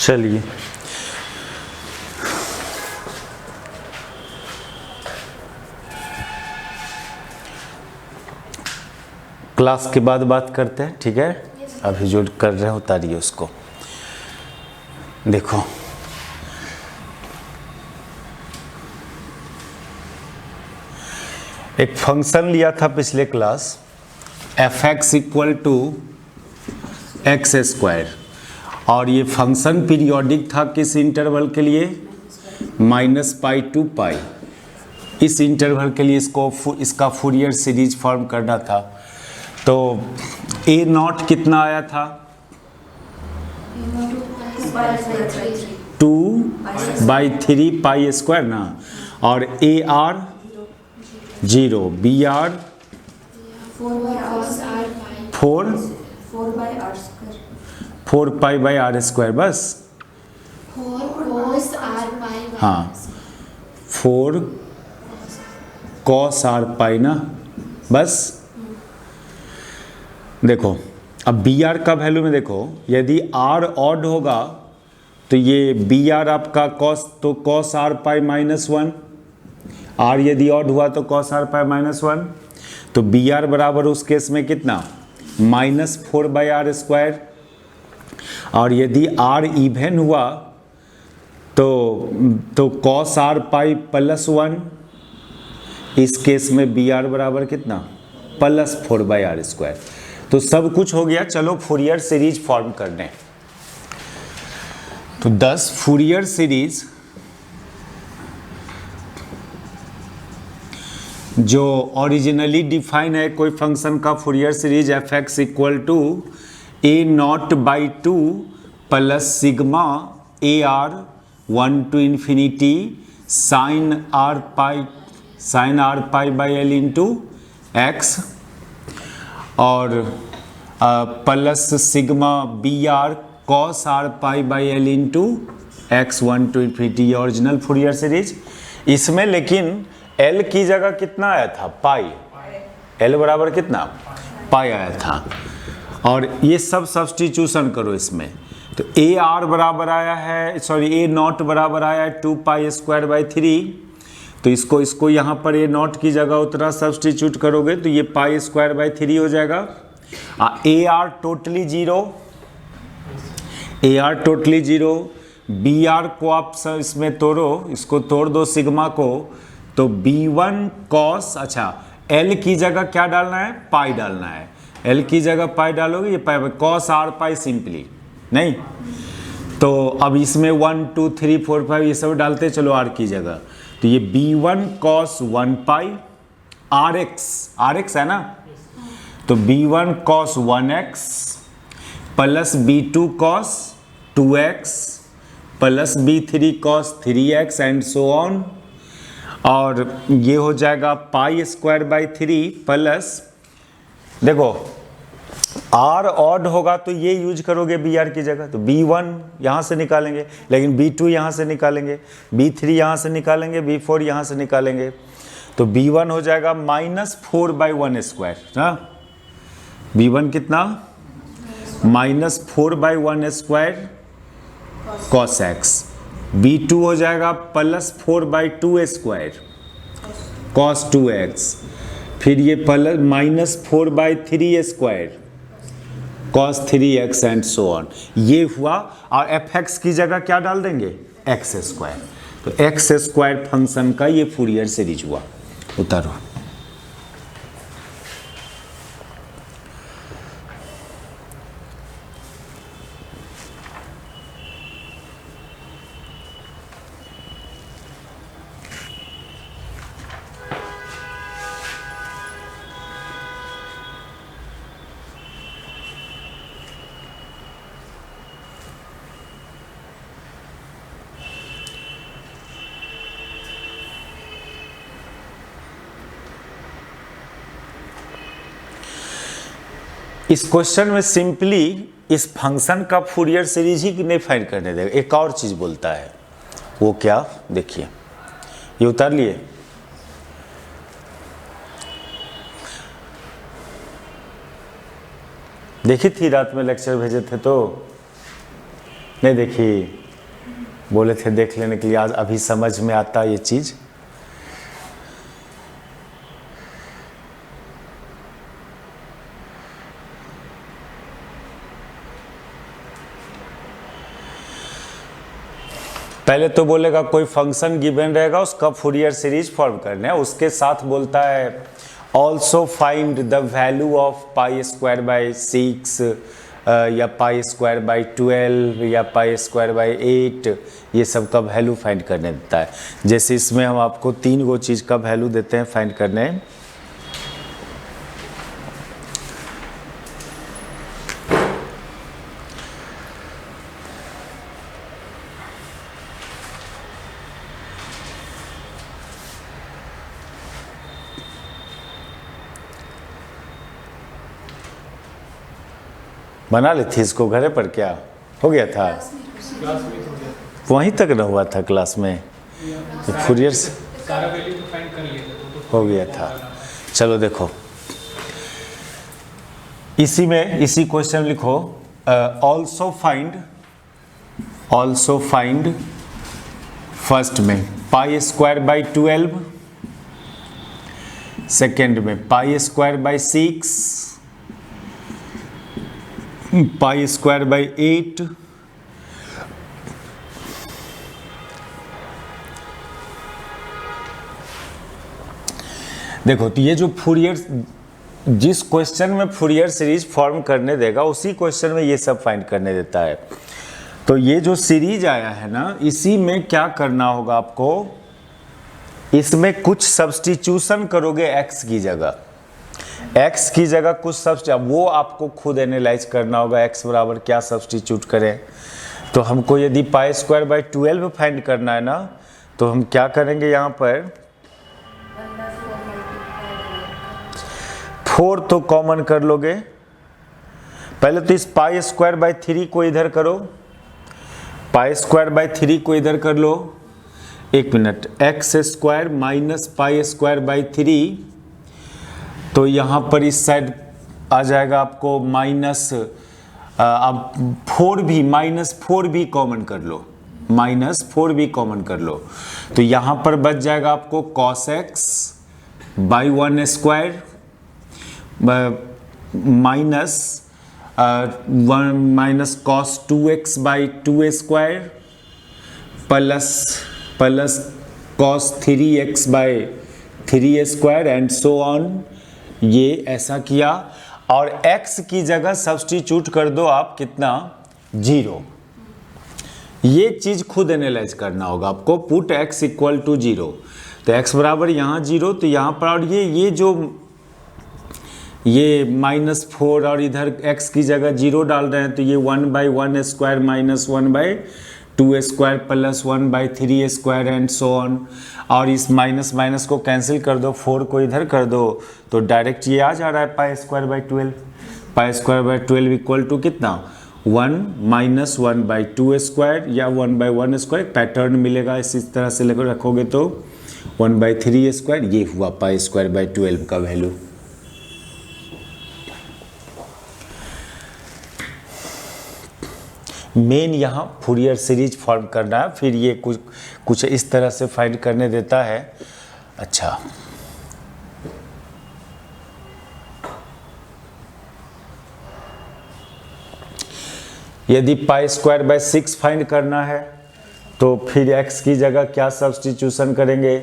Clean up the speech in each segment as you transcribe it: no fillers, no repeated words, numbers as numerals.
चलिए क्लास के बाद बात करते हैं, ठीक है। अभी जो कर रहे हैं उतारिए उसको। देखो एक फंक्शन लिया था पिछले class, f x equal to x square, और ये फंक्शन पीरियोडिक था किस इंटरवल के लिए, -π टू π। इस इंटरवल के लिए इसका फूरियर सीरीज फॉर्म करना था। तो ए नॉट कितना आया था, 2/3 π² ना, और A R 0, b are 4π/r², बस 4 cos r π ना, बस। देखो अब बी आर का वैल्यू में देखो, यदि आर ऑड होगा तो ये बी आर आपका cos, तो cos r π -1, आर यदि ऑड हुआ तो cos r π -1, तो बी आर बराबर उस केस में कितना, -4/r²। और यदि आर इवन हुआ तो cos r π +1, इस केस में बी आर बराबर कितना, +4/r²। तो सब कुछ हो गया। चलो फूरियर सीरीज फॉर्म करने। तो 10 फूरियर सीरीज जो ओरिजिनली डिफाइन है कोई फंक्शन का Fourier series f x equal to a0/2 plus sigma a r 1 to infinity sin r π l into x, और plus sigma b r cos r π l into x 1 to infinity, ये original Fourier series. इसमें लेकिन l की जगह कितना आया था, पाई। l बराबर कितना, पाई आया था। और ये सब सब्स्टिट्यूशन करो इसमें, तो ए आर बराबर आया है, सॉरी ए नॉट बराबर आया है 2π²/3। तो इसको यहाँ पर ए नॉट की जगह उतना सब्स्टिट्यूट करोगे तो ये π²/3 हो जाएगा। A r totally 0, a r totally 0, b r को आप इसमें तोड़ो, इसको तोड़ दो सिग्मा को, तो b1 cos, अच्छा l की जगह क्या डालना है, पाई डालना है। l की जगह पाई डालोगे, ये पाई cos r π सिंपली नहीं। तो अब इसमें 1 2 3 4 5 ये सब डालते चलो r की जगह, तो ये b1 cos 1π rx है ना, तो b1 cos 1x plus b2 cos 2x plus b3 cos 3x and so on. और ये हो जाएगा π²/3 प्लस, देखो r ऑड होगा तो ये यूज करोगे बी आर की जगह, तो b1 यहाँ से निकालेंगे, लेकिन b2 यहाँ से निकालेंगे, b3 यहाँ से निकालेंगे, b4 यहाँ से निकालेंगे, तो b1 हो जाएगा -4/1² ना, b1 कितना, -4/1² cos x, b2 हो जाएगा +4/2² cos 2x, फिर ये -4/3² cos 3x and so on. ये हुआ। और एफ एक्स की जगह क्या डाल देंगे, x²। तो x² फंक्शन का ये फूरियर सीरीज हुआ। उतारो। इस क्वेश्चन में सिंपली इस फंक्शन का फूरियर सीरीज ही नहीं फाइंड करने देगा, एक और चीज बोलता है, वो क्या, देखिए ये उतार लिए। देखी थी रात में लेक्चर भेजे थे तो नहीं देखिए, बोले थे देख लेने के लिए, आज अभी समझ में आता ये चीज़। पहले तो बोलेगा कोई फंक्शन गिवन रहेगा, उसका फूरियर सीरीज फॉर्म करना है, उसके साथ बोलता है also find the value of pi square by 6 या पाई स्क्वायर बाई 12 या पाई स्क्वायर बाई 8, ये सब का वैल्यू फाइंड करने देता है। जैसे इसमें हम आपको 3 गो चीज़ का वैल्यू देते हैं फाइंड करने। बना ली थी इसको घरे पर, क्या हो गया था? वहीं तक न हुआ था क्लास में, तो फूरियर सारा वैल्यू तो फाइंड कर लिया था, हो गया था। चलो देखो, इसी में इसी क्वेश्चन लिखो, ऑल्सो फाइंड फर्स्ट में पाई स्क्वायर बाई 12, सेकेंड में pi square by 6, pi square by 8, देखो तो ये जो फूरियर, जिस क्वेश्चन में फूरियर सीरीज फॉर्म करने देगा उसी क्वेश्चन में ये सब फाइंड करने देता है। तो ये जो सीरीज आया है ना, इसी में क्या करना होगा आपको, इसमें कुछ सब्स्टिट्यूशन करोगे x की जगह, x की जगह कुछ सब्स्टिट्यूट, वो आपको खुद एनालाइज करना होगा x बराबर क्या सब्स्टिट्यूट करें। तो हमको यदि पाई स्क्वायर बाई 12 फाइंड करना है ना, तो हम क्या करेंगे, यहाँ पर 4 तो कॉमन कर लोगे। पहले तो इस पाई स्क्वायर बाई 3 को इधर करो, पाई स्क्वायर बाई 3 को इधर कर लो। एक minute, x square minus pi square by 3, तो यहाँ पर इस साइड आ जाएगा आपको माइनस, अब 4 भी कॉमन कर लो, -4 भी कॉमन कर लो, तो यहाँ पर बच जाएगा आपको cos x by 1 square minus cos 2x by 2 square plus cos 3x by 3 square and so on. ये ऐसा किया, और x की जगह सब्स्टिट्यूट कर दो आप कितना, 0। ये चीज खुद एनालाइज करना होगा आपको, पुट x इक्वल टू 0, तो x बराबर यहाँ 0, तो यहाँ पर, और ये जो ये -4 और इधर x की जगह 0 डाल रहे हैं, तो ये 1 by 1 square minus 1 by 2 square plus 1 by 3 square and so on. और इस माइनस को कैंसिल कर दो, 4 को इधर कर दो, तो डायरेक्ट ये आ जा रहा है pi square by 12। Pi square by 12 equal to कितना, 1 माइनस 1 बाई 2 स्क्वायर या 1 बाई 1 स्क्वायर, पैटर्न मिलेगा इसी तरह से लेकर रखोगे तो 1 बाई 3 स्क्वायर, ये हुआ पाई स्क्वायर बाई 12 का वैल्यू। मेन यहाँ फूरियर सीरीज फॉर्म करना है, फिर ये कुछ इस तरह से फाइंड करने देता है। अच्छा, यदि पाई स्क्वायर बाई 6 फाइंड करना है, तो फिर x की जगह क्या सब्स्टिट्यूशन करेंगे,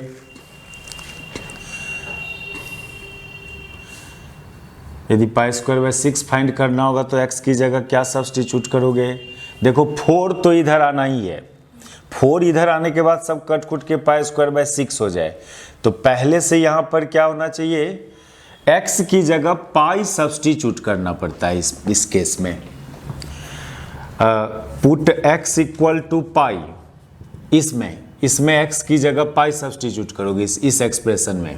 यदि पाई स्क्वायर बाई 6 फाइंड करना होगा तो x की जगह क्या सब्स्टिट्यूट करोगे। देखो 4 तो इधर आना ही है, 4 इधर आने के बाद सब कट कुट के पाई स्क्वायर बाई 6 हो जाए, तो पहले से यहाँ पर क्या होना चाहिए, x की जगह पाई सब्स्टिट्यूट करना पड़ता है इस केस में। पुट x इक्वल टू पाई, इसमें x की जगह पाई सब्स्टिट्यूट करोगे इस एक्सप्रेशन में,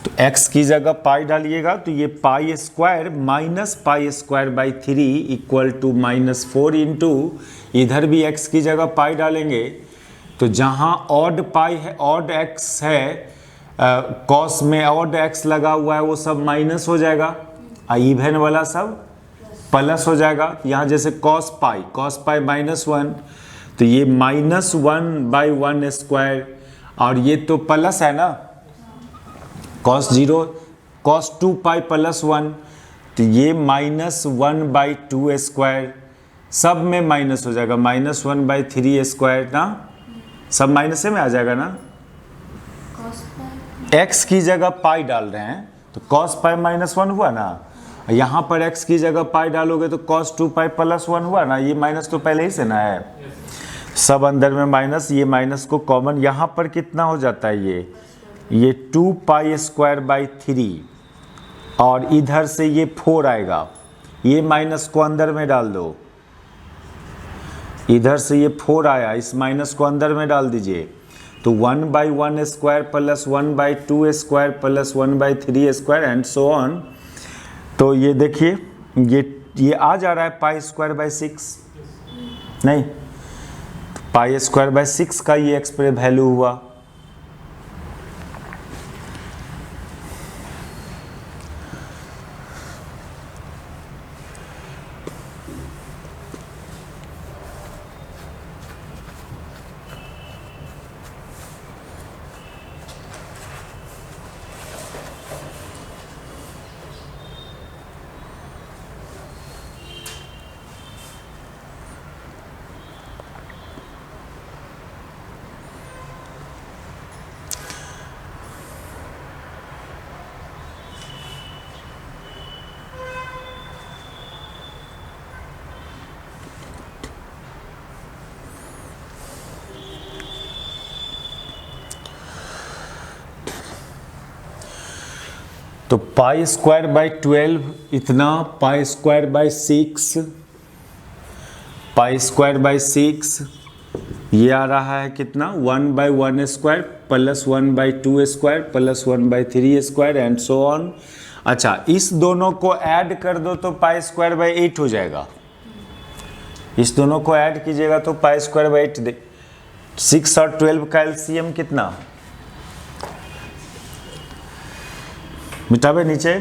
तो x की जगह पाई डालिएगा, तो ये pi square minus pi square by 3 equal to -4 into, इधर भी x की जगह पाई डालेंगे, तो जहाँ ऑड पाई है, ऑड x है, कॉस में ऑड x लगा हुआ है, वो सब माइनस हो जाएगा, इवन वाला सब प्लस हो जाएगा, यहाँ जैसे कॉस पाई -1, तो ये -1/1², और ये तो प्लस है ना, cos 0 cos 2π +1, तो ये -1/2², सब में माइनस हो जाएगा, -1/3² ना, सब माइनस में आ जाएगा ना। x की जगह पाई डाल रहे हैं तो cos π -1 हुआ ना, यहाँ पर x की जगह पाई डालोगे तो cos 2π +1 हुआ ना, ये माइनस तो पहले ही से ना है, सब अंदर में माइनस, ये माइनस को कॉमन, यहाँ पर कितना हो जाता है, ये 2π²/3, और इधर से ये 4 आएगा, ये माइनस को अंदर में डाल दो, इधर से ये 4 आया, इस माइनस को अंदर में डाल दीजिए, तो 1/1² + 1/2² + 1/3² एंड सो ऑन। तो ये देखिए ये आ जा रहा है π²/6, नहीं, π²/6 का ये एक्सप्रेस वैल्यू हुआ। तो π²/12 इतना, π²/6, π²/6 ये आ रहा है कितना, 1/1² + 1/2² + 1/3² एंड सो ऑन। अच्छा, इस दोनों को ऐड कर दो तो π²/8 हो जाएगा, इस दोनों को ऐड कीजिएगा तो π²/8, 6 और 12 का एलसीएम कितना, मिटावे नीचे,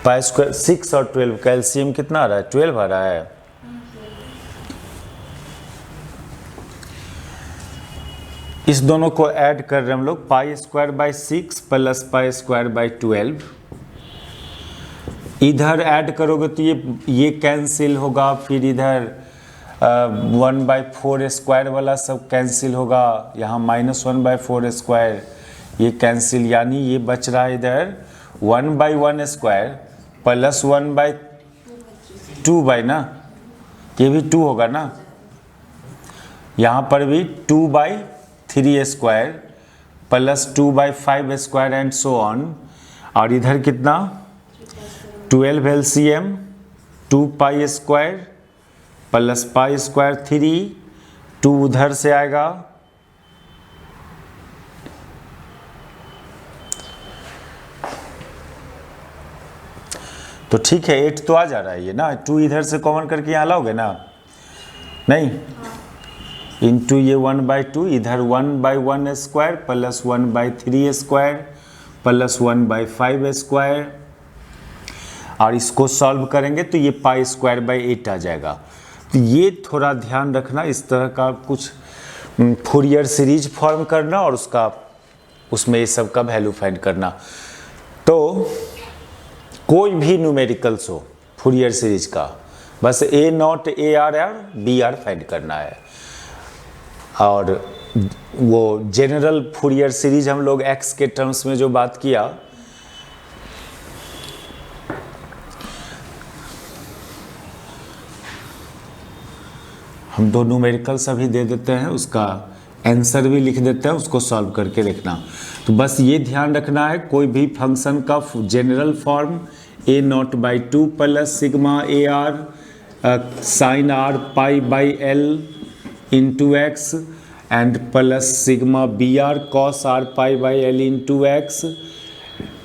π², 6 और 12 का एलसीएम कितना आ रहा है, 12 आ रहा है। इस दोनों को ऐड कर रहे हैं हम लोग, π²/6 + π²/12, इधर ऐड करोगे तो ये कैंसिल होगा, फिर इधर 1/4² वाला सब कैंसिल होगा, यहाँ -1/4² ये कैंसिल, यानी ये बच रहा है इधर 1/1² + 1/2 ना, ये भी 2 होगा ना, यहाँ पर भी 2/3² + 2/5² एंड सो ऑन, और इधर कितना 12 एलसीएम 2π² + π² 3, 2 उधर से आएगा, तो ठीक है 8 तो आ जा रहा है ये ना, 2 इधर से कॉमन करके यहाँ लाओगे ना, नहीं, इंटू ये 1/2, इधर 1/1² + 1/3² + 1/5², और इसको सॉल्व करेंगे तो ये π²/8 आ जाएगा। तो ये थोड़ा ध्यान रखना, इस तरह का कुछ फूरियर सीरीज फॉर्म करना और उसमें ये सब का वैल्यू फाइंड करना। तो कोई भी न्यूमेरिकल्स हो फूरियर सीरीज का, बस A0 AR और BR फाइंड करना है, और वो जनरल फूरियर सीरीज हम लोग x के टर्म्स में जो बात किया, हम 2 न्यूमेरिकल्स अभी दे देते हैं, उसका आंसर भी लिख देते हैं, उसको सॉल्व करके लिखना। तो बस ये ध्यान रखना है, कोई भी फंक्शन का general form A0/2 + sigma AR sin R π/L into x and plus sigma BR cos R π/L into x,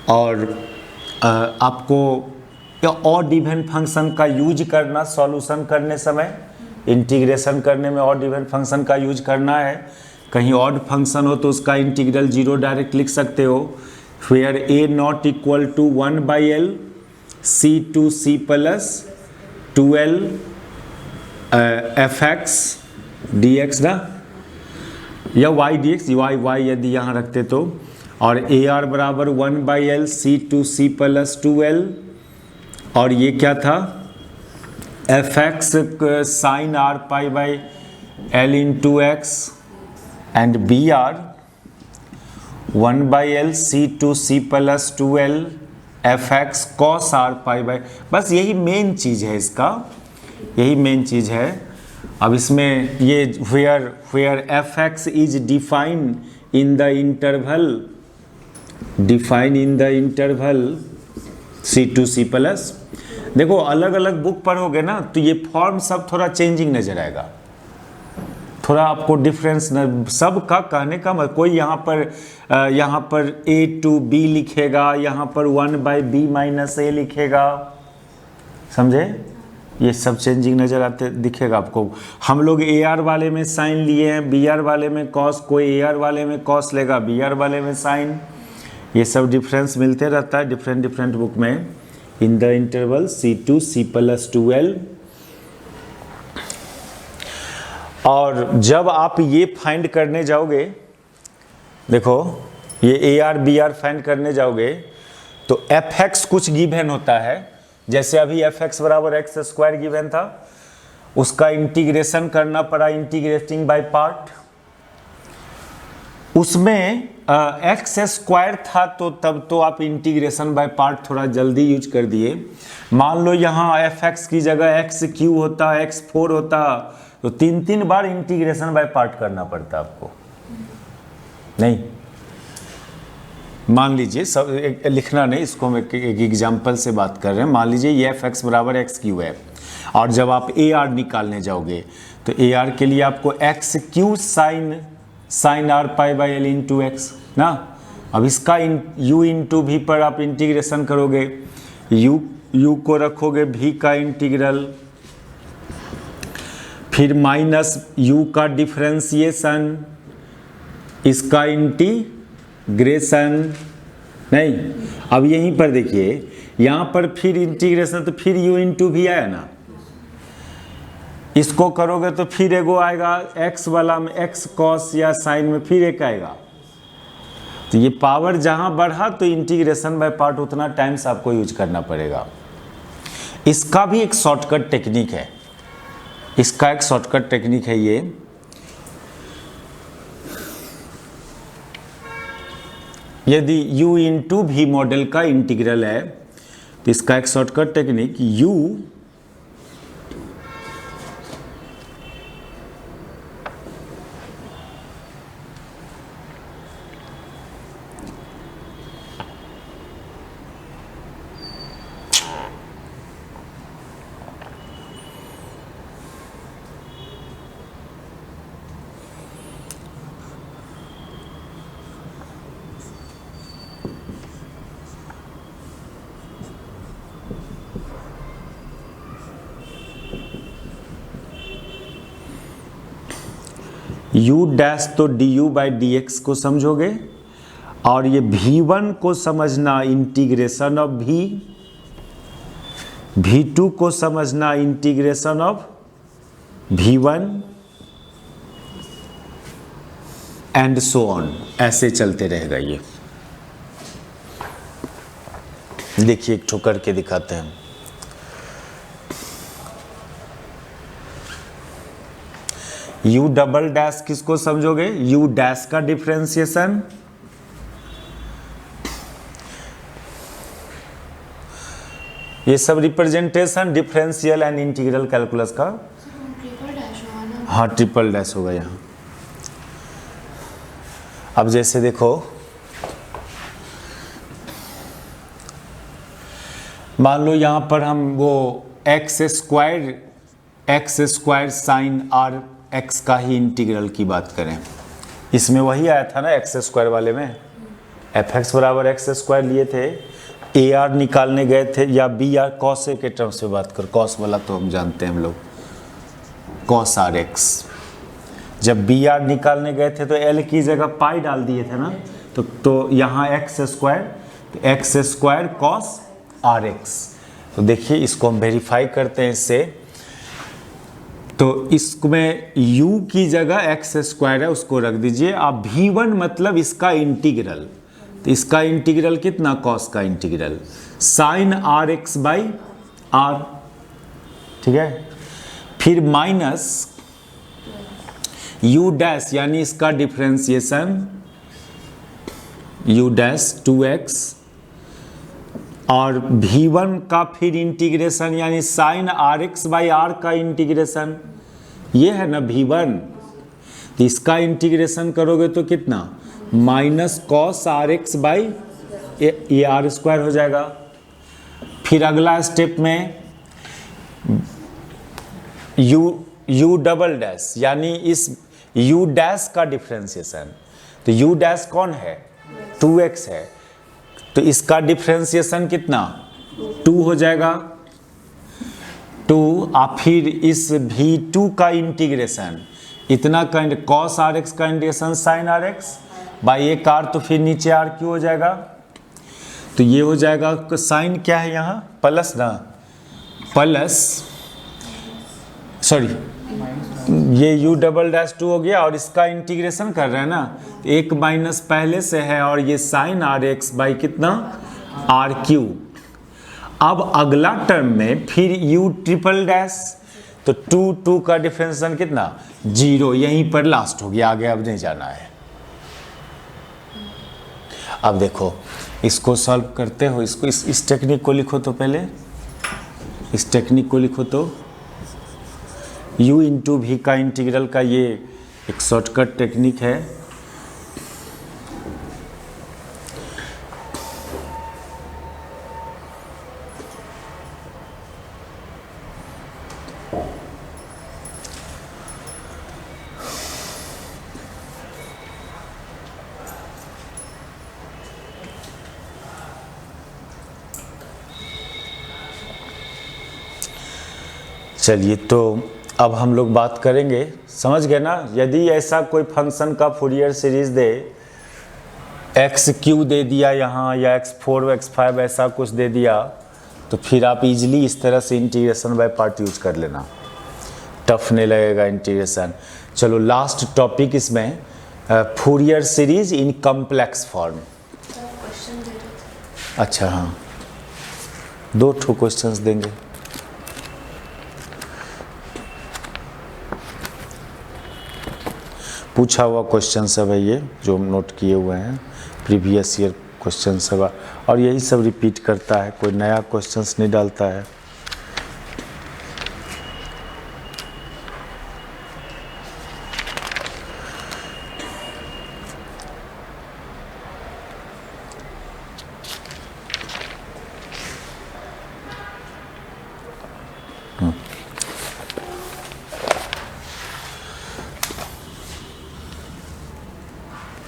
और आपको ऑड इवन फंक्शन का यूज करना सॉल्यूशन करने समय, इंटीग्रेशन करने में ऑड इवन फंक्शन का यूज करना है। कहीं ऑड फंक्शन हो तो उसका इंटीग्रल 0 डायरेक्ट लिख सकते हो, where a not equal to 1 by L c to c plus 2L fx dx ना, या y dx, y यदि यहाँ रखते तो, और ए आर बराबर 1 by l c to c plus 2L, और ये क्या था f x sine r pi by l into x, and b r 1 by l c to c plus 2L f x cos r pi by, बस यही main चीज़ है इसका, यही main चीज़ है। अब इसमें ये where f x is define in the interval c to c plus, देखो अलग अलग बुक पढ़ोगे ना तो ये फॉर्म सब थोड़ा चेंजिंग नजर आएगा, थोड़ा आपको डिफरेंस सब का कहने का मतलब, कोई यहाँ पर ए टू बी लिखेगा, यहाँ पर 1 बाई बी माइनस ए लिखेगा, समझे, ये सब चेंजिंग नज़र आते दिखेगा आपको। हम लोग ए आर वाले में साइन लिए हैं, बी आर वाले में कॉस, कोई ए आर वाले में कॉस लेगा, बी आर वाले में साइन, ये सब डिफरेंस मिलते रहता है डिफरेंट बुक में। In the interval c to c plus 2L, और जब आप ये फाइंड करने जाओगे, देखो ये a r b r find करने जाओगे तो एफ एक्स कुछ गिवन होता है, जैसे अभी एफ एक्स बराबर एक्स स्क्वायर गिवन था, उसका इंटीग्रेशन करना पड़ा, इंटीग्रेटिंग बाय पार्ट, उसमें एक्स स्क्वायर था तो तब तो आप इंटीग्रेशन बाय पार्ट थोड़ा जल्दी यूज कर दिए। मान लो यहाँ एफ एक्स की जगह एक्स क्यू होता, एक्स 4 होता, तो 3 बार इंटीग्रेशन बाय पार्ट करना पड़ता आपको, नहीं, मान लीजिए सब लिखना नहीं, इसको हम एक एग्जाम्पल से बात कर रहे हैं। मान लीजिए ये एफ एक्स बराबर एक्स क्यू है, और जब आप ए आर निकालने जाओगे तो ए आर के लिए आपको x q sine r pi by l into x ना, अब इसका यू इंटू भी पर आप इंटीग्रेशन करोगे, यू को रखोगे भी का इंटीग्रल, फिर माइनस यू का डिफरेंशिएशन, इसका इंटीग्रेशन, नहीं, अब यहीं पर देखिए यहाँ पर फिर इंटीग्रेशन, तो फिर यू इंटू भी आया ना, इसको करोगे तो फिर एगो आएगा एक्स वाला में एक्स कॉस या साइन में फिर एक आएगा, तो ये पावर जहाँ बढ़ा तो इंटीग्रेशन बाय पार्ट उतना टाइम्स आपको यूज करना पड़ेगा। इसका भी एक शॉर्टकट टेक्निक है, इसका एक शॉर्टकट टेक्निक है ये, यदि u इंटू भी मॉडल का इंटीग्रल है तो इसका एक shortcut technique u u dash तो du बाई dx को समझोगे, और ये v1 को समझना इंटीग्रेशन ऑफ v, v2 को समझना integration of v1 and so on, ऐसे चलते रहेगा ये। देखिए एक ठो करके दिखाते हैं, u डबल डैश किसको समझोगे, u डैश का डिफरेंशिएशन, ये सब representation differential and integral calculus का, हाँ ट्रिपल डैश होगा यहाँ। अब जैसे देखो मान लो यहाँ पर हम वो x square sine r x का ही इंटीग्रल की बात करें, इसमें वही आया था ना एक्स स्क्वायर वाले में, एफ एक्स बराबर एक्स स्क्वायर लिए थे, ए आर निकालने गए थे, या बी आर कॉस ए के टर्म्स में बात कर, कॉस वाला तो हम जानते हैं हम लोग, कॉस आर एक्स, जब बी आर निकालने गए थे तो एल की जगह पाई डाल दिए थे ना, तो यहाँ x square cos r x. तो देखिए इसको हम वेरीफाई करते हैं इससे। तो इसमें u की जगह एक्स स्क्वायर है उसको रख दीजिए। अब v1 मतलब इसका इंटीग्रल, तो इसका इंटीग्रल कितना, कॉस का integral sine r x by r, ठीक है। फिर माइनस u डैश यानी इसका डिफरेंशिएशन u डैश 2x और v1 का फिर इंटीग्रेशन यानी sine r x by r का इंटीग्रेशन, ये है ना v1। तो इसका इंटीग्रेशन करोगे तो कितना, minus cos r x by ये आर स्क्वायर हो जाएगा। फिर अगला स्टेप में u डबल डैश यानी इस u डैश का डिफरेंशिएशन, तो u डैश कौन है, 2x है, तो इसका डिफरेंशिएशन कितना 2 हो जाएगा 2। और फिर इस v2 का इंटीग्रेशन इतना का कॉस आर एक्स का integration sine r x by एक आर, तो फिर नीचे आर क्यों हो जाएगा, तो ये हो जाएगा साइन क्या है यहाँ प्लस ना, प्लस सॉरी ये u डबल डैश 2 हो गया और इसका इंटीग्रेशन कर रहे हैं ना, एक माइनस पहले से है और ये साइन आर एक्स बाई कितना आर क्यू। अब अगला टर्म में फिर u ट्रिपल डैश, तो 2 का डिफरेंशिएशन कितना 0, यहीं पर लास्ट हो गया, आगे अब नहीं जाना है। अब देखो इसको सॉल्व करते हो, इसको इस टेक्निक को लिखो तो पहले, इस टेक्निक को लिखो तो u इंटू भी का इंटीग्रल का ये एक शॉर्टकट टेक्निक है। चलिए तो अब हम लोग बात करेंगे, समझ गए ना, यदि ऐसा कोई फंक्शन का फूरियर सीरीज दे, एक्स क्यू दे दिया यहाँ या x4 x5 ऐसा कुछ दे दिया, तो फिर आप इजीली इस तरह से इंटीग्रेशन बाय पार्ट यूज कर लेना, टफ नहीं लगेगा इंटीग्रेशन। चलो लास्ट टॉपिक इसमें Fourier series in complex form. अच्छा हाँ, 2 क्वेश्चंस देंगे। पूछा हुआ क्वेश्चन सब है ये जो हम नोट किए हुए हैं, प्रीवियस ईयर क्वेश्चन सब, और यही सब रिपीट करता है, कोई नया क्वेश्चंस नहीं डालता है।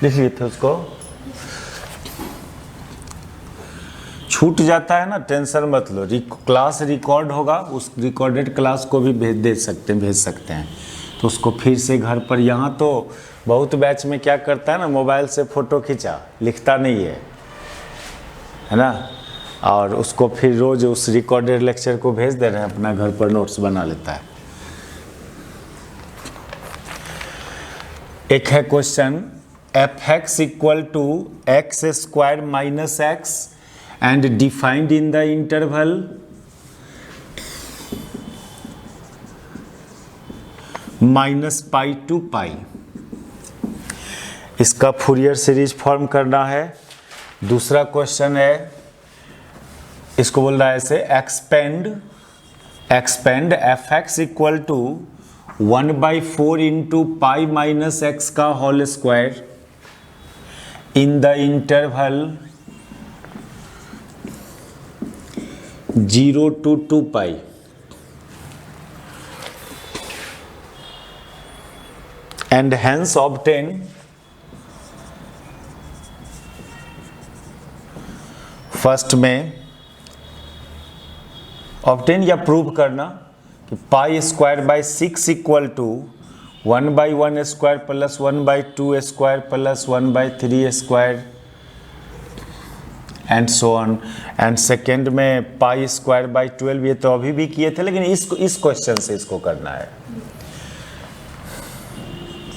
लिख लिए थे उसको, छूट जाता है ना, टेंशन मत लो, क्लास रिकॉर्ड होगा, उस रिकॉर्डेड क्लास को भी भेज सकते हैं, तो उसको फिर से घर पर, यहाँ तो बहुत बैच में क्या करता है ना, मोबाइल से फ़ोटो खींचा, लिखता नहीं है ना, और उसको फिर रोज़ उस रिकॉर्डेड लेक्चर को भेज दे रहे हैं, अपना घर पर नोट्स बना लेता है। एक है question f(x) equal to x square minus x and defined in the interval -π to π। इसका फूरियर सीरीज फॉर्म करना है। दूसरा क्वेश्चन है, इसको बोल रहा है ऐसे, expand f(x) equal to 1/4 into π minus x का whole square in the interval 0 to 2π and hence obtain first में ऑब्टेन या प्रूव करना कि pi square by 6 equal to 1/1 square plus 1/2 square plus 1/3 square and so on. And second में pi square by 12, ये तो अभी भी किए थे, लेकिन इस क्वेश्चन से इसको करना है।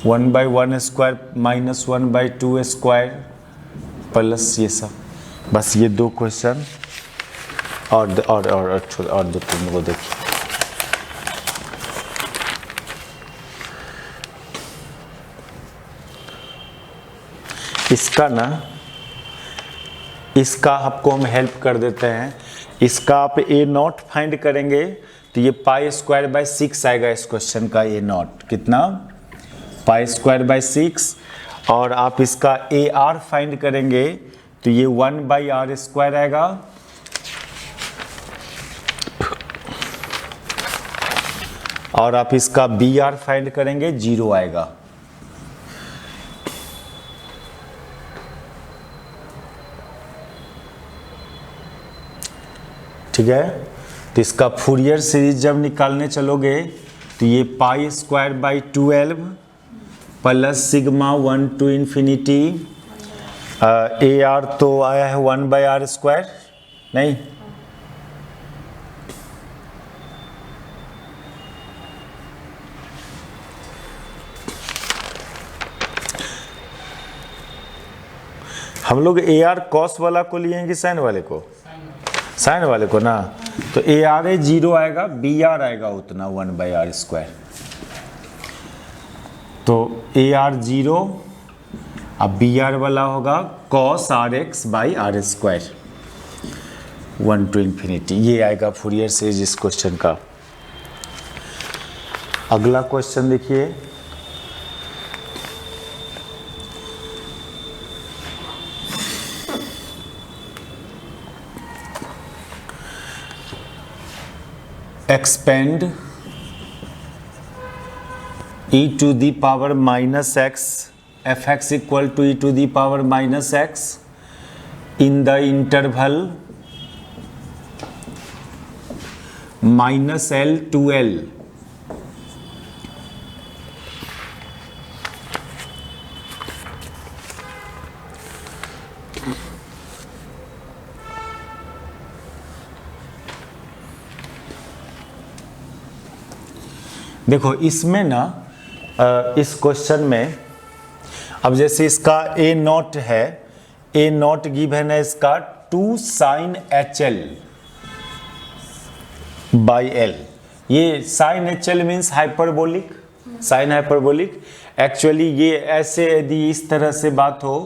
1/1 स्क्वायर माइनस 1/2 स्क्वायर प्लस ये सब, बस ये दो क्वेश्चन और दो तीन को देखिए। इसका ना, इसका आपको हम हेल्प कर देते हैं। इसका आप A0 फाइंड करेंगे तो ये पाई स्क्वायर बाई 6 आएगा। इस क्वेश्चन का A0 कितना, पाई स्क्वायर बाई 6। और आप इसका AR फाइंड करेंगे तो ये 1/r स्क्वायर आएगा। और आप इसका BR फाइंड करेंगे 0 आएगा। ठीक है, तो इसका फूरियर सीरीज जब निकालने चलोगे तो ये pi square by 12 plus sigma 1 to infinity AR तो आया है 1/r स्क्वायर, नहीं हम लोग AR कॉस वाला को लिए हैं कि साइन वाले को, साइन वाले को ना, तो AR 0 आएगा, BR आएगा उतना 1/r स्क्वायर। तो AR 0 अब BR वाला होगा cos RX by R square 1 to infinity. ये आएगा फूरियर सीरीज इस क्वेश्चन का। अगला क्वेश्चन देखिए, expand e to the power minus x fx equal to e to the power minus x in the interval minus L to L। देखो इसमें ना इस क्वेश्चन में अब जैसे इसका A0 है, A0 गिवन है इसका 2 sin HL बाई L। ये sin HL means hyperbolic, sine hyperbolic. Actually ये ऐसे यदि इस तरह से बात हो,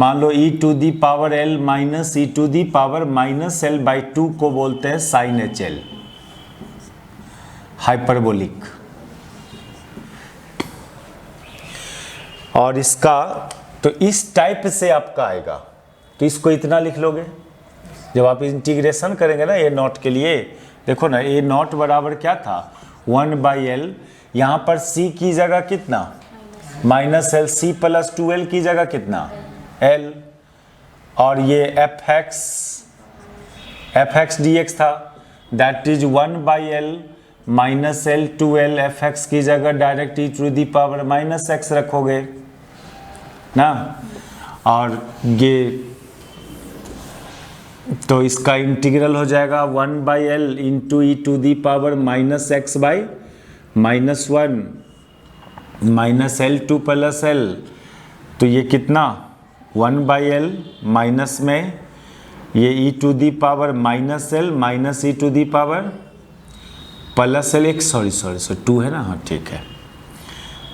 मान लो e to the power L माइनस e to the power minus L by 2 को बोलते हैं sin HL, हाइपरबोलिक। और इसका तो इस टाइप से आपका आएगा, तो इसको इतना लिख लोगे जब आप इंटीग्रेशन करेंगे ना A0 के लिए। देखो ना A0 बराबर क्या था 1/L, यहाँ पर C की जगह कितना minus L, C plus 2L की जगह कितना L, और ये fx dx था, that is 1/L minus L 2L। fx की जगह direct e to the power minus x रखोगे ना, और ये तो इसका इंटीग्रल हो जाएगा 1/L into e to the power minus x by minus 1 minus L2 plus L। तो ये कितना 1/L माइनस में ये e to the power minus L माइनस e to the power plus L, एक सॉरी 2 है ना, हाँ ठीक है,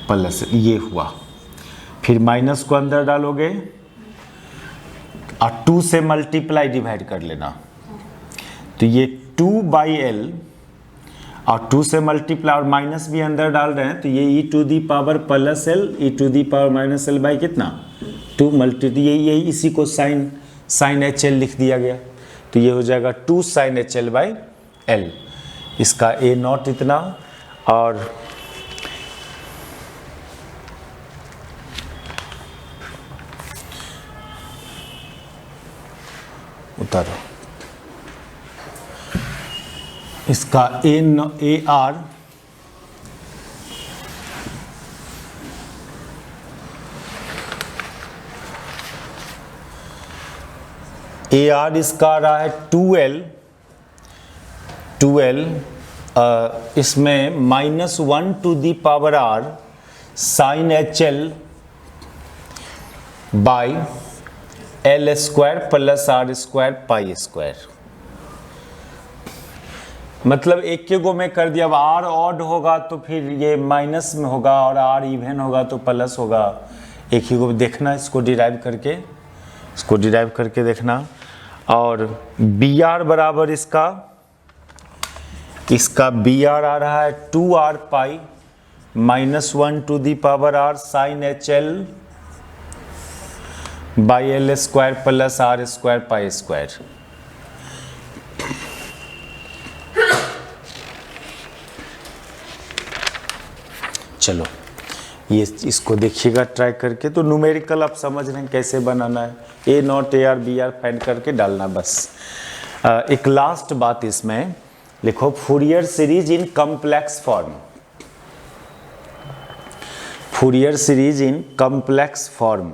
प्लस ये हुआ। फिर माइनस को अंदर डालोगे और 2 से मल्टीप्लाई डिवाइड कर लेना, तो ये 2/L और 2 से मल्टीप्लाई और माइनस भी अंदर डाल रहे हैं, तो ये e to the power plus L e to the power minus L by कितना 2 मल्टी, यही इसी को साइन HL लिख दिया गया। तो ये हो जाएगा 2 sin HL बाई L। इसका A0 इतना, और उतारो इसका AR ए आर इसका आ रहा है 2L, इसमें -1 to the power R sine HL by L square plus R square pi square. मतलब एक के गो में कर दिया। अब R ऑड होगा तो फिर ये माइनस में होगा और R इवन होगा तो प्लस होगा। एक ही को देखना, इसको डिराइव करके देखना। और बी आर बराबर इसका बी आर आ रहा है 2R pi -1 to the power R sine HL by L square plus R square pi square. चलो ये इसको देखिएगा ट्राई करके। तो न्यूमेरिकल आप समझ रहे हैं कैसे बनाना है। A naught a r b r find करके डालना बस। एक लास्ट बात इसमें लिखो, Fourier series in complex form. Fourier series in complex form.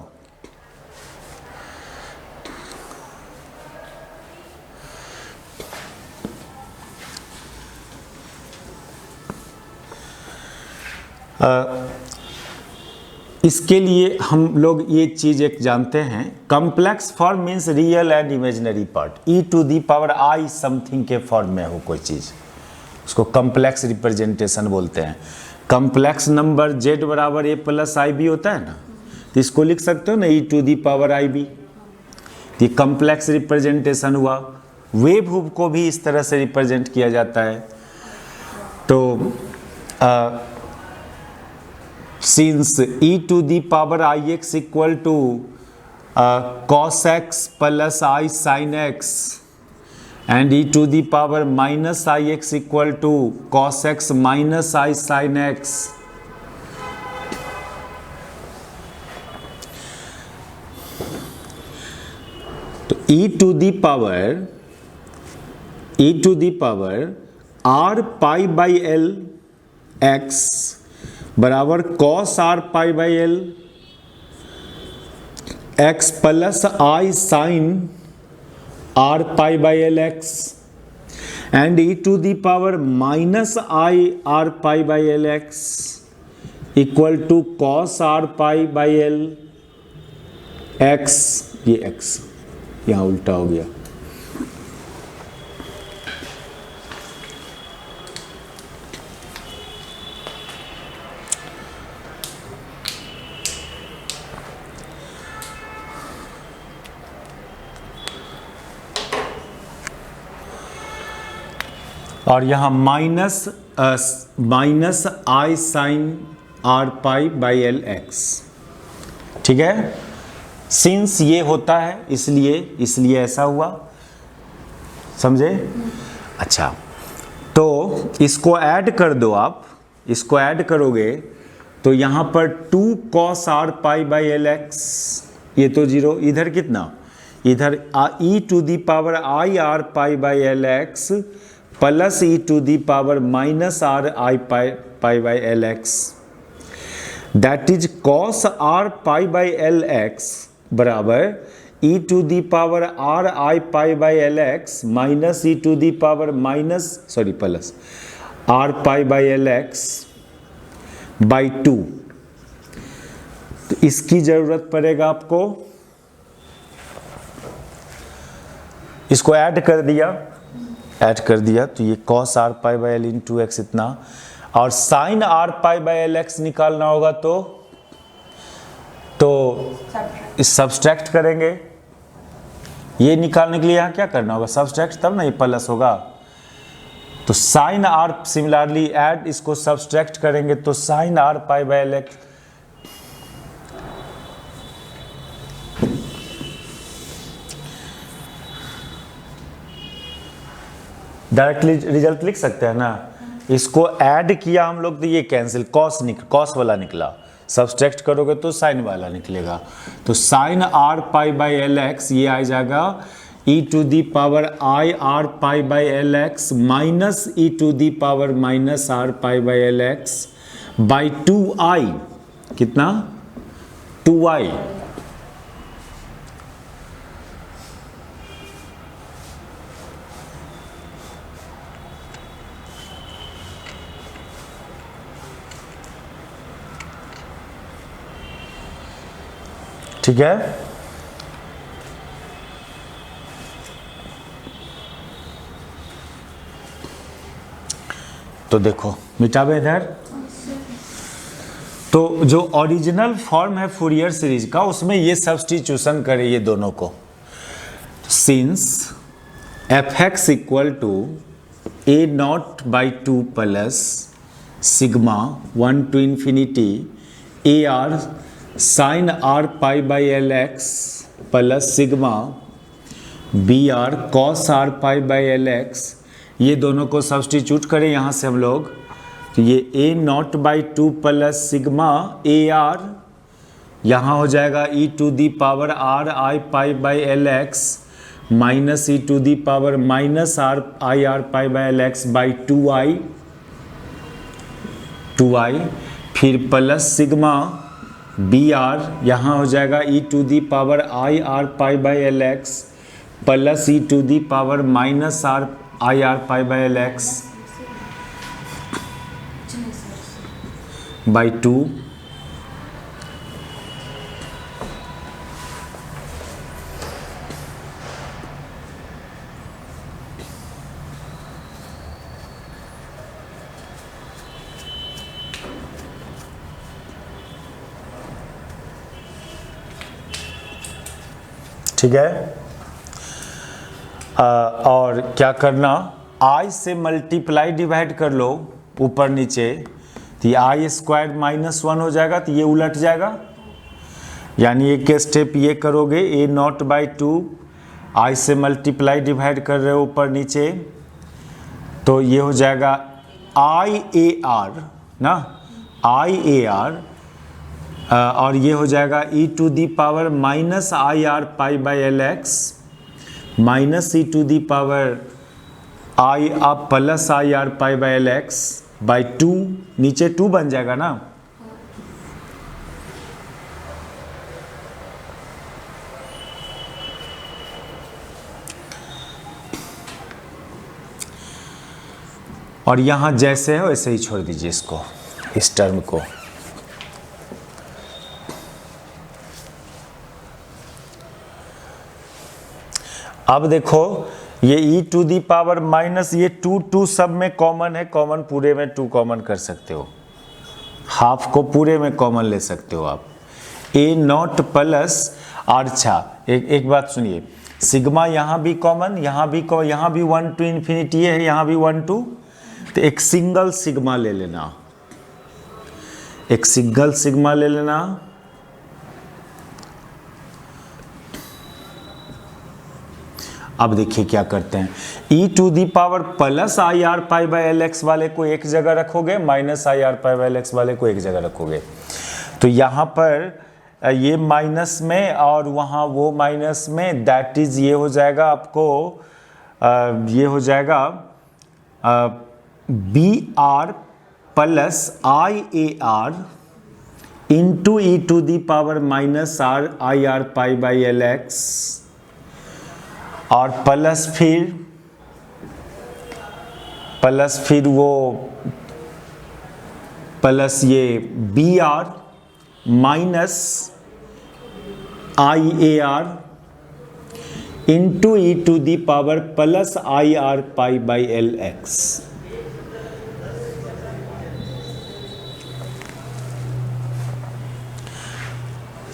इसके लिए हम लोग ये चीज एक जानते हैं, complex form means real and imaginary part. E to the power i something के फॉर्म में हो कोई चीज, उसको कॉम्प्लेक्स रिप्रेजेंटेशन बोलते हैं। कॉम्प्लेक्स नंबर जेड बराबर ए प्लस आई बी होता है ना, तो इसको लिख सकते हो ना e to the power i b. ये कॉम्प्लेक्स रिप्रेजेंटेशन हुआ। वेव को भी इस तरह से रिप्रेजेंट किया जाता है। तो since e to the power ix equal to cos x plus I sin x and e to the power minus ix equal to cos x minus I sin x, तो e to the power r pi by l x बराबर cos r pi by l x plus i sine r pi by l x and e to the power minus i r pi by l x equal to cos r pi by l x. ये x यहाँ उल्टा हो गया। और यहाँ minus i sine r pi by l x. ठीक है, since ये होता है इसलिए ऐसा हुआ, समझे? अच्छा, तो इसको ऐड कर दो आप। इसको ऐड करोगे तो यहाँ पर 2 cos r pi by l x, ये तो 0, इधर कितना, इधर e to the power i r pi by l x plus e to the power minus r i pi by l x, that is cos r pi by l x बराबर e to the power r i pi by l x minus e to the power plus r pi by l x by 2। तो इसकी जरूरत पड़ेगा आपको, इसको add कर दिया तो ये cos r pi by l into x इतना, और sine r pi by l x निकालना होगा तो सब्सट्रैक्ट करेंगे। ये निकालने के लिए यहाँ क्या करना होगा, सब्सट्रैक्ट, तब ना ये प्लस होगा। तो साइन r सिमिलरली ऐड, इसको सब्सट्रैक्ट करेंगे तो sine r pi by l x directly result लिख सकते हैं ना। इसको ऐड किया हम लोग तो ये कैंसिल, कॉस वाला निकला, सब्सट्रैक्ट करोगे तो साइन वाला निकलेगा। तो sine r pi by l x ये आ जाएगा e to the power i r pi by l x minus e to the power minus r pi by l x by 2i, कितना 2i। ठीक है। तो देखो मिटावे इधर, तो जो ओरिजिनल फॉर्म है फूरियर सीरीज का उसमें ये सब्स्टिट्यूशन करे ये दोनों को। Since f x equal to a naught by 2 plus sigma 1 to infinity a r sine r pi by l x plus sigma b r cos r pi by l x, ये दोनों को substitute करें यहाँ से हम लोग, तो ये a naught by 2 plus sigma a r यहाँ हो जाएगा e to the power r i pi by l x minus e to the power minus r i r pi by l x by 2i, फिर plus sigma b r यहाँ हो जाएगा e to the power i r pi by l x plus e to the power minus r i r pi by l x by 2, ठीक है। और क्या करना, i से मल्टीप्लाई डिवाइड कर लो ऊपर नीचे, तो ये आई स्क्वायर माइनस 1 हो जाएगा, तो ये उलट जाएगा, यानी एक स्टेप ये करोगे ए नॉट बाई 2 आई से मल्टीप्लाई डिवाइड कर रहे हो ऊपर नीचे, तो ये हो जाएगा आई ए आर ना, आई ए आर, और ये हो जाएगा e to the power minus i r pi by l x minus e to the power i आप plus i r pi by l x by 2, नीचे 2 बन जाएगा ना, और यहाँ जैसे है वैसे ही छोड़ दीजिए इसको, इस टर्म को। अब देखो ये e to the power minus ये 2 सब में कॉमन है, कॉमन पूरे में 2 कॉमन कर सकते हो, हाफ को पूरे में कॉमन ले सकते हो आप, ए नॉट प्लस, और अच्छा एक बात सुनिए, सिग्मा यहाँ भी कॉमन, यहाँ भी 1 टू इन्फिनिटी है, यहाँ भी 1 टू, तो एक सिंगल सिग्मा ले लेना, एक सिंगल सिग्मा ले लेना, अब देखिए क्या करते हैं, e to the power plus i r pi by l x वाले को एक जगह रखोगे, minus i r pi by l x वाले को एक जगह रखोगे, तो यहाँ पर ये माइनस में और वहाँ वो माइनस में, दैट इज ये हो जाएगा आपको, ये हो जाएगा b r plus i a r into e to the power minus r i r pi by l x, और प्लस फिर वो प्लस ये b r minus i a r into e to the power plus i r pi by l x.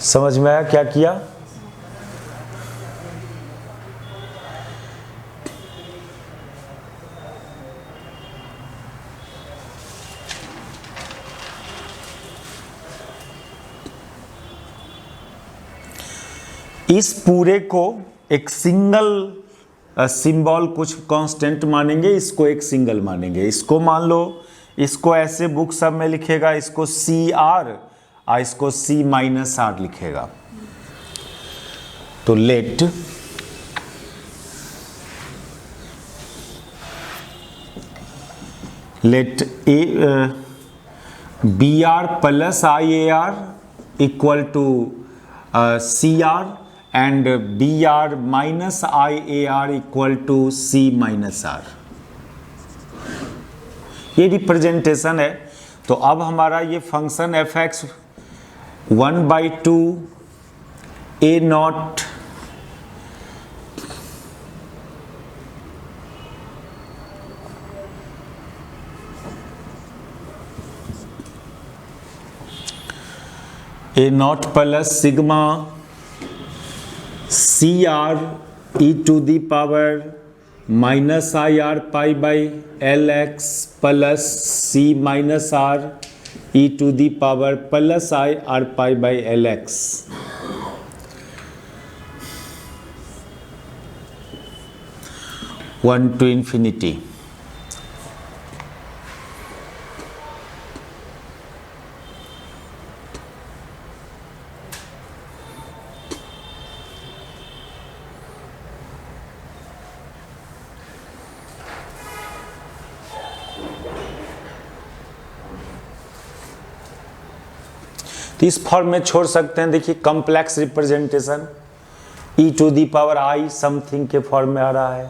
समझ में आया क्या किया? इस पूरे को एक सिंगल सिंबल कुछ कांस्टेंट मानेंगे, इसको एक सिंगल मानेंगे, इसको मान लो, इसको ऐसे बुक सब में लिखेगा, इसको सी आर और इसको सी माइनस आर लिखेगा। तो let a b r plus i a r equal to c r and br minus iar equal to c minus r, ये रिप्रेजेंटेशन है। तो अब हमारा ये function f(x) 1/2 a naught a naught plus sigma c r e to the power minus i r pi by l x plus c minus r e to the power plus i r pi by l x. One to infinity. तो इस form में छोड़ सकते हैं। देखिए complex representation e to the power i something के form में आ रहा है,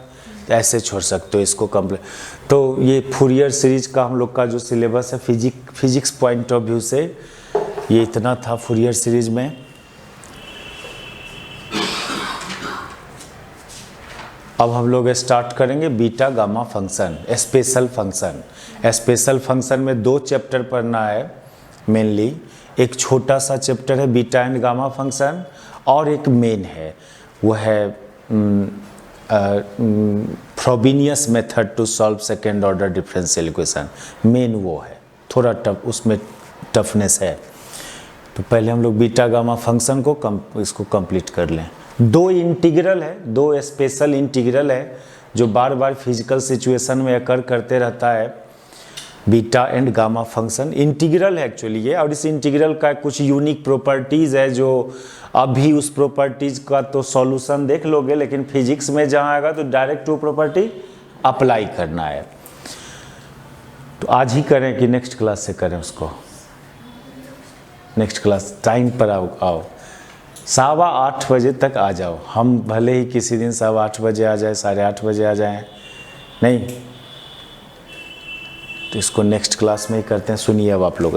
तो ऐसे छोड़ सकते हो इसको कॉम्प्लेक्स। तो ये फूरियर सीरीज का हम लोग का जो सिलेबस है फिजिक्स पॉइंट ऑफ व्यू से ये इतना था फूरियर सीरीज में। अब हम लोग स्टार्ट करेंगे beta gamma function, special function. Special function में 2 चैप्टर पढ़ना है मेनली। एक छोटा सा चैप्टर है बीटा एंड गामा फंक्शन और एक मेन है, वो है Frobenius method to solve second order differential equation. Main वो है, थोड़ा टफ, उसमें टफनेस है। तो पहले हम लोग बीटा गामा फंक्शन को इसको कंप्लीट कर लें। 2 इंटीग्रल है, 2 स्पेशल इंटीग्रल है जो बार बार फिजिकल सिचुएशन में अकर करते रहता है। Beta and gamma function integral है एक्चुअली ये, और इस इंटीग्रल का कुछ यूनिक प्रॉपर्टीज़ है जो अभी उस प्रॉपर्टीज़ का तो सॉल्यूशन देख लोगे, लेकिन फिजिक्स में जहाँ आएगा तो डायरेक्ट वो प्रॉपर्टी अप्लाई करना है। तो आज ही करें कि नेक्स्ट क्लास से करें उसको? नेक्स्ट क्लास टाइम पर आओ 8:15 बजे तक आ जाओ। हम भले ही किसी दिन 8:15 बजे आ जाए, 8:30 बजे आ जाएं, नहीं तो इसको नेक्स्ट क्लास में ही करते हैं। सुनिए अब आप लोग।